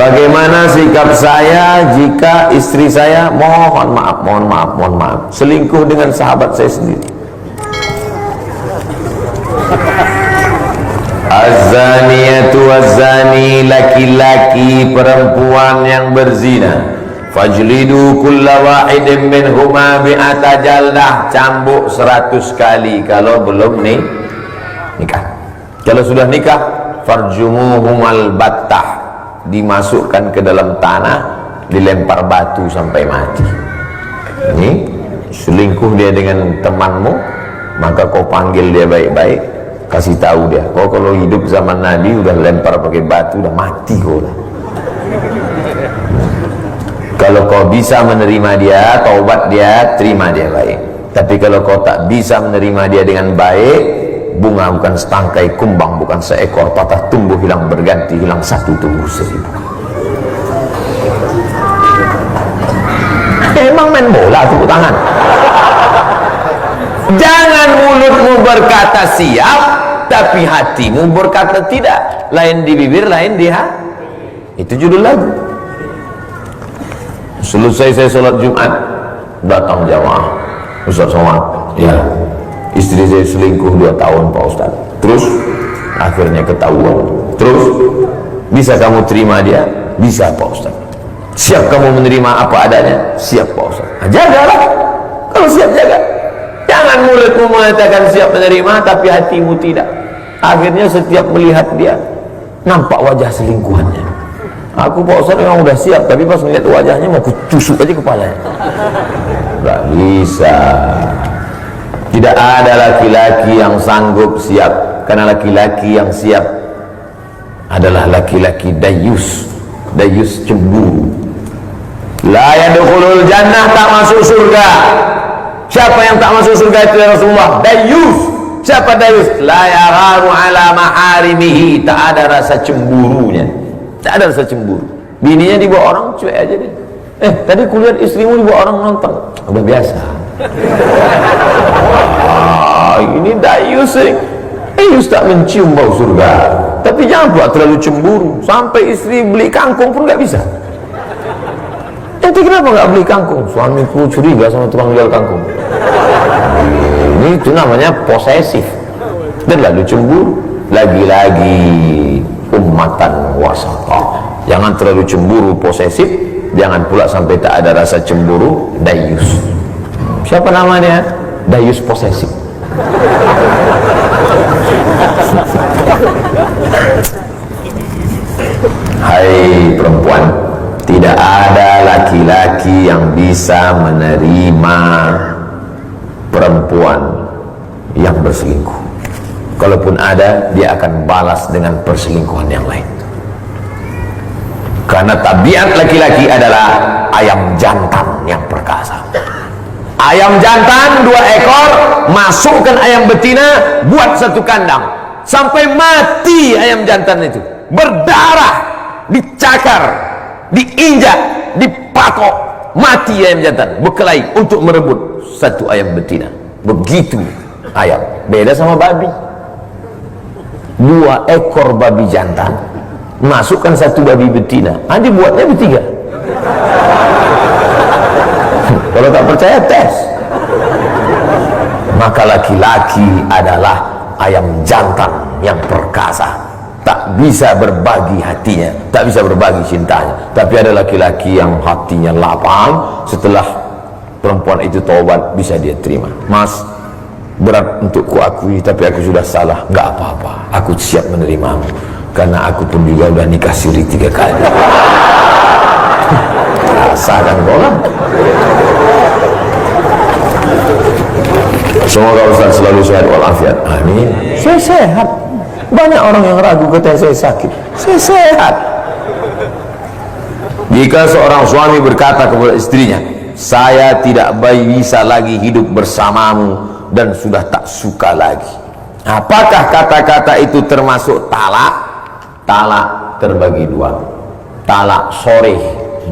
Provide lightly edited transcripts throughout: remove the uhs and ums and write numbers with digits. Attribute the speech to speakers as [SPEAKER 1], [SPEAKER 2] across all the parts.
[SPEAKER 1] Bagaimana sikap saya jika istri saya mohon maaf selingkuh dengan sahabat saya sendiri? Az-zaniyatu waz-zani, laki-laki perempuan yang berzina, fajlidu kulla wahidin minhuma bi'ata jaldah, cambuk 100 kali kalau belum nikah. Kalau sudah nikah, farjumuhumal battah, dimasukkan ke dalam tanah, dilempar batu sampai mati. Ini selingkuh dia dengan temanmu, maka kau panggil dia baik-baik, kasih tahu dia, kau kalau hidup zaman Nabi udah lempar pakai batu, udah mati kau lah. Kalau kau bisa menerima dia, taubat dia, terima dia baik. Tapi kalau kau tak bisa menerima dia dengan baik, bunga bukan setangkai, kumbang bukan seekor, patah tumbuh hilang berganti, hilang satu tumbuh 1000. Emang main bola tepuk tangan. Jangan mulutmu berkata siap, tapi hatimu berkata tidak. Lain di bibir, lain di hati. Itu judul lagu. Selesai saya sholat Jumat, datang jamaah, Ustaz Somad, ya, istri saya selingkuh 2 tahun Pak Ustaz. Terus akhirnya ketahuan. Terus bisa kamu terima dia? Bisa Pak Ustaz. Siap kamu menerima apa adanya? Siap Pak Ustaz. Nah, jagalah. Kalau siap jaga. Jangan mulutmu mengatakan siap menerima tapi hatimu tidak. Akhirnya setiap melihat dia nampak wajah selingkuhannya. Aku Pak Ustaz memang udah siap, tapi pas melihat wajahnya mau kutusuk aja kepalanya. Gak bisa. Tidak ada laki-laki yang sanggup siap, karena laki-laki yang siap adalah laki-laki dayus. Dayus cemburu. La yadkhulul jannah, tak masuk surga. Siapa yang tak masuk surga itu ya Rasulullah? Dayus. Siapa dayus? La yararu ala maharimihi, tak ada rasa cemburunya. Tak ada rasa cemburu. Bininya dibawa orang, cuek aja deh. Tadi kulihat istrimu dibawa orang nonton. Udah biasa. Ini dayus sih. Dayus tak mencium bau surga. Tapi jangan buat terlalu cemburu. Sampai istri beli kangkung pun gak bisa. Ente kenapa gak beli kangkung? Suamiku curiga sama tukang jual kangkung. Ini itu namanya posesif. Dan lalu cemburu. Lagi-lagi ummatan wasata. Jangan terlalu cemburu posesif, jangan pula sampai tak ada rasa cemburu dayus. Siapa namanya? Dayus posesif. Hai perempuan, tidak ada laki-laki yang bisa menerima perempuan yang berselingkuh. Kalaupun ada, dia akan balas dengan perselingkuhan yang lain. Karena tabiat laki-laki adalah ayam jantan yang perkasa. Ayam jantan 2 ekor, masukkan ayam betina, buat 1 kandang, sampai mati ayam jantan itu, berdarah, dicakar, diinjak, dipatok, mati ayam jantan, berkelahi untuk merebut 1 ayam betina. Begitu ayam. Beda sama babi. 2 ekor babi jantan, masukkan 1 babi betina, dibuatnya bertiga. Kalau tak percaya tes. Maka laki-laki adalah ayam jantan yang perkasa, tak bisa berbagi hatinya, tak bisa berbagi cintanya. Tapi ada laki-laki yang hatinya lapang, setelah perempuan itu taubat bisa dia terima. Mas, berat untuk kuakui, tapi aku sudah salah. Gak apa-apa, aku siap menerimamu, karena aku pun juga udah nikah siri 3 kali. Rasakan bola. Semoga Ustaz selalu sehat walafiat. Amin. Saya sehat. Banyak orang yang ragu katanya saya sakit. Saya sehat. Jika seorang suami berkata kepada istrinya, saya tidak bisa lagi hidup bersamamu dan sudah tak suka lagi, apakah kata-kata itu termasuk talak? Talak terbagi 2. Talak sorih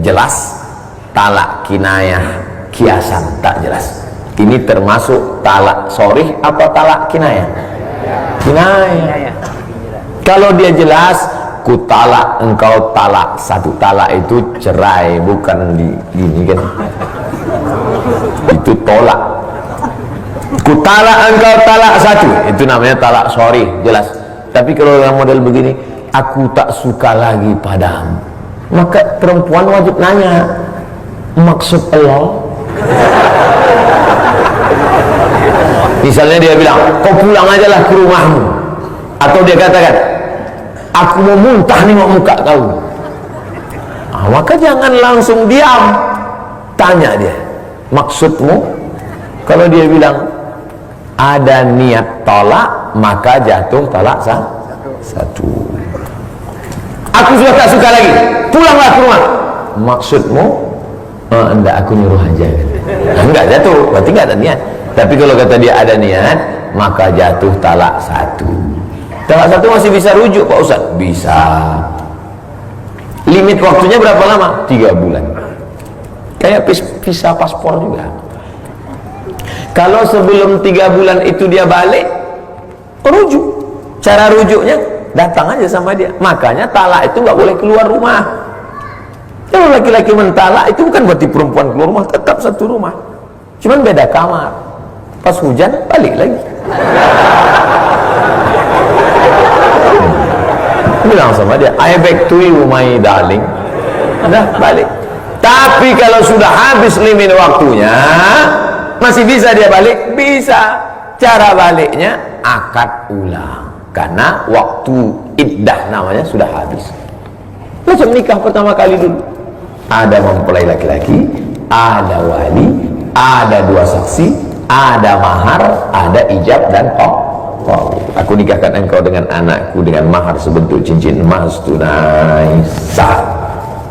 [SPEAKER 1] jelas, talak kinayah kiasan tak jelas. Ini termasuk talak sorih apa talak kinayah? Kinayah. Kalau dia jelas, ku talak engkau talak satu. Talak itu cerai, bukan gini kan, itu tolak. Ku talak engkau talak satu, itu namanya talak sorry, jelas. Tapi kalau yang model begini, aku tak suka lagi padamu, maka perempuan wajib nanya, maksud Allah? Misalnya dia bilang, kau pulang aja lah ke rumahmu. Atau dia katakan, aku mau muntah nengok muka kau. Maka jangan langsung diam, tanya dia, maksudmu? Kalau dia bilang ada niat tolak, maka jatuh talak satu. Aku sudah tak suka lagi, pulanglah ke rumah. Maksudmu? Enggak, aku nyuruh aja. Enggak jatuh, berarti enggak ada niat. Tapi kalau kata dia ada niat, maka jatuh talak satu. Talak satu masih bisa rujuk Pak Ustaz? Bisa. Limit waktunya berapa lama? 3 bulan. Kayak visa paspor juga. Kalau sebelum 3 bulan itu dia balik, rujuk. Cara rujuknya, datang aja sama dia. Makanya talak itu nggak boleh keluar rumah. Kalau laki-laki mentalak itu bukan berarti perempuan keluar rumah, tetap satu rumah, cuman beda kamar. Pas hujan balik lagi. Bilang sama dia, I back to you my darling. Udah balik. Tapi kalau sudah habis limit waktunya, masih bisa dia balik? Bisa. Cara baliknya akad ulang, karena waktu iddah namanya sudah habis. Macam nikah pertama kali dulu, ada mempelai laki-laki, ada wali, ada 2 saksi, ada mahar, ada ijab dan aku nikahkan engkau dengan anakku dengan mahar sebentuk cincin emas tunai sah.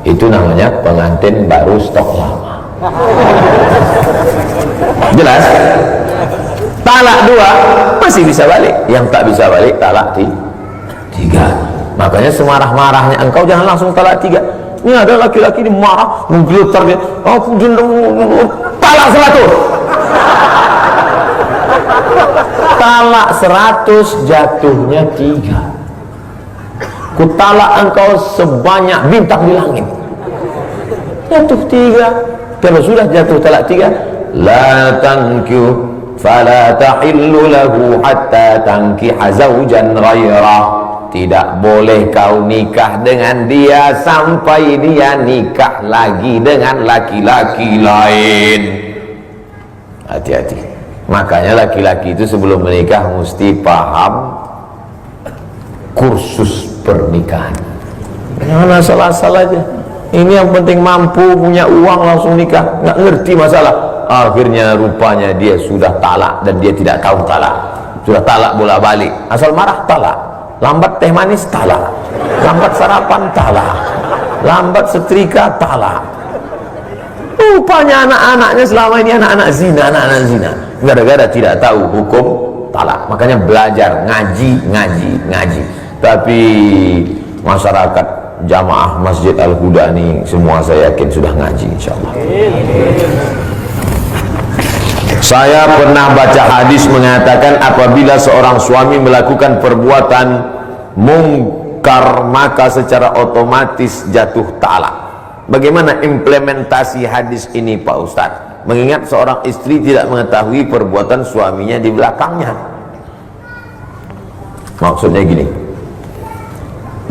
[SPEAKER 1] Itu namanya pengantin baru stok lama. Jelas? Talak 2 masih bisa balik, yang tak bisa balik talak 3. Makanya semarah-marahnya engkau jangan langsung talak 3. Ini ada laki-laki ini marah, menggelutar dia, aku talak 100. Talak 100 jatuhnya 3. Ku talak engkau sebanyak bintang di langit, jatuh 3. Kalau sudah jatuh talak 3, la tankihu fala tahillu lahu hatta tankiha zawjan ghairah. Tidak boleh kau nikah dengan dia sampai dia nikah lagi dengan laki-laki lain. Hati-hati. Makanya laki-laki itu sebelum menikah mesti paham kursus pernikahan. Jangan asal-asal aja. Ini yang penting mampu, punya uang langsung nikah, nggak ngerti masalah. Akhirnya rupanya dia sudah talak dan dia tidak tahu talak. Sudah talak bola-balik. Asal marah talak. Lambat teh manis talak, lambat sarapan talak, lambat setrika talak. Rupanya anak-anaknya selama ini anak-anak zina, gara-gara tidak tahu hukum talak. Makanya belajar ngaji. Tapi masyarakat jamaah Masjid Al-Huda ini semua saya yakin sudah ngaji insyaallah. Saya pernah baca hadis mengatakan apabila seorang suami melakukan perbuatan mungkar maka secara otomatis jatuh talak. Bagaimana implementasi hadis ini Pak Ustadz? Mengingat seorang istri tidak mengetahui perbuatan suaminya di belakangnya. Maksudnya gini,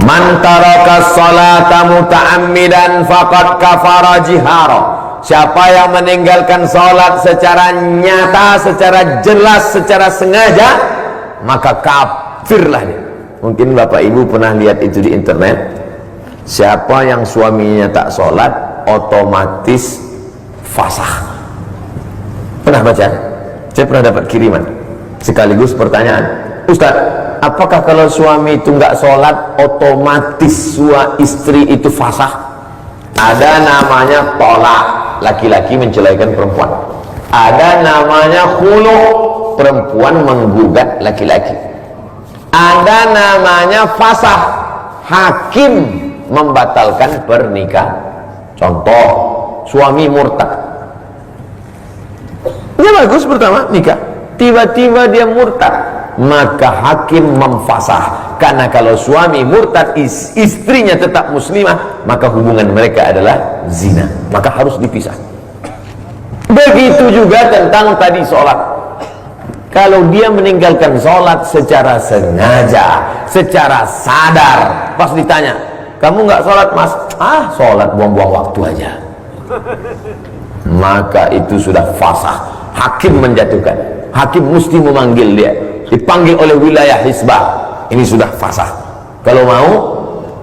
[SPEAKER 1] man taraka sholata muta'ammidan faqad kafara jihara. Siapa yang meninggalkan sholat secara nyata, secara jelas, secara sengaja, maka kafirlah dia. Mungkin Bapak Ibu pernah lihat itu di internet. Siapa yang suaminya tak sholat, otomatis fasakh. Pernah baca? Saya pernah dapat kiriman. Sekaligus pertanyaan, Ustaz, apakah kalau suami itu nggak sholat, otomatis istri itu fasakh? Ada namanya tolak, laki-laki menceraikan perempuan. Ada namanya khulu, perempuan menggugat laki-laki. Ada namanya fasakh, hakim membatalkan pernikahan. Contoh, suami murtad. Ya bagus pertama nikah, tiba-tiba dia murtad. maka hakim memfasah. Karena kalau suami murtad, istrinya tetap muslimah, maka hubungan mereka adalah zina, maka harus dipisah. Begitu juga tentang tadi sholat. Kalau dia meninggalkan sholat secara sengaja, secara sadar, pas ditanya, kamu nggak sholat mas? Ah, sholat buang-buang waktu aja, maka itu sudah fasah. Hakim menjatuhkan, hakim mesti memanggil dia, dipanggil oleh wilayah hisbah. Ini sudah fasah. Kalau mau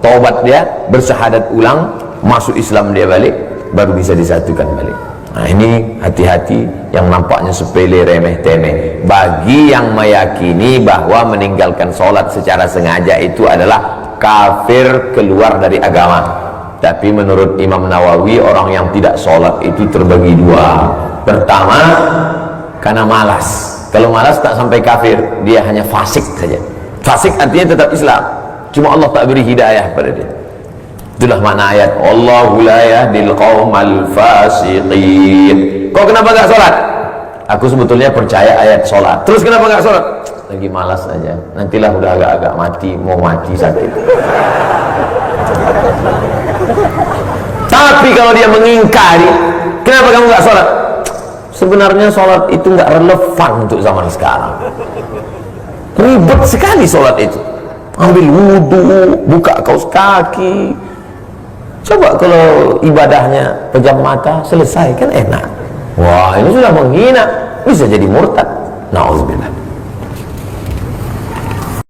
[SPEAKER 1] taubat dia, bersyahadat ulang, masuk Islam dia balik, baru bisa disatukan balik. Nah, ini hati-hati yang nampaknya sepele, remeh temeh. Bagi yang meyakini bahwa meninggalkan sholat secara sengaja itu adalah kafir, keluar dari agama. Tapi menurut Imam Nawawi, orang yang tidak sholat itu terbagi dua. Pertama, karena malas. Kalau malas tak sampai kafir, dia hanya fasik saja. Fasik artinya tetap Islam, cuma Allah tak beri hidayah pada dia. Itulah makna ayat Allahu la yahdil qaumal fasiqin. Kau kenapa gak sholat? Aku sebetulnya percaya ayat sholat. Terus kenapa gak sholat? Lagi malas aja. Nantilah udah agak-agak mati, mau mati sakit. Tapi kalau dia mengingkari, kenapa kamu gak sholat? Sebenarnya sholat itu gak relevan untuk zaman sekarang. Ribet sekali sholat itu. Ambil wudhu, buka kaos kaki. Coba kalau ibadahnya pejam mata, selesai kan enak. Wah, ini sudah menghina, bisa jadi murtad. Na'udzubillah.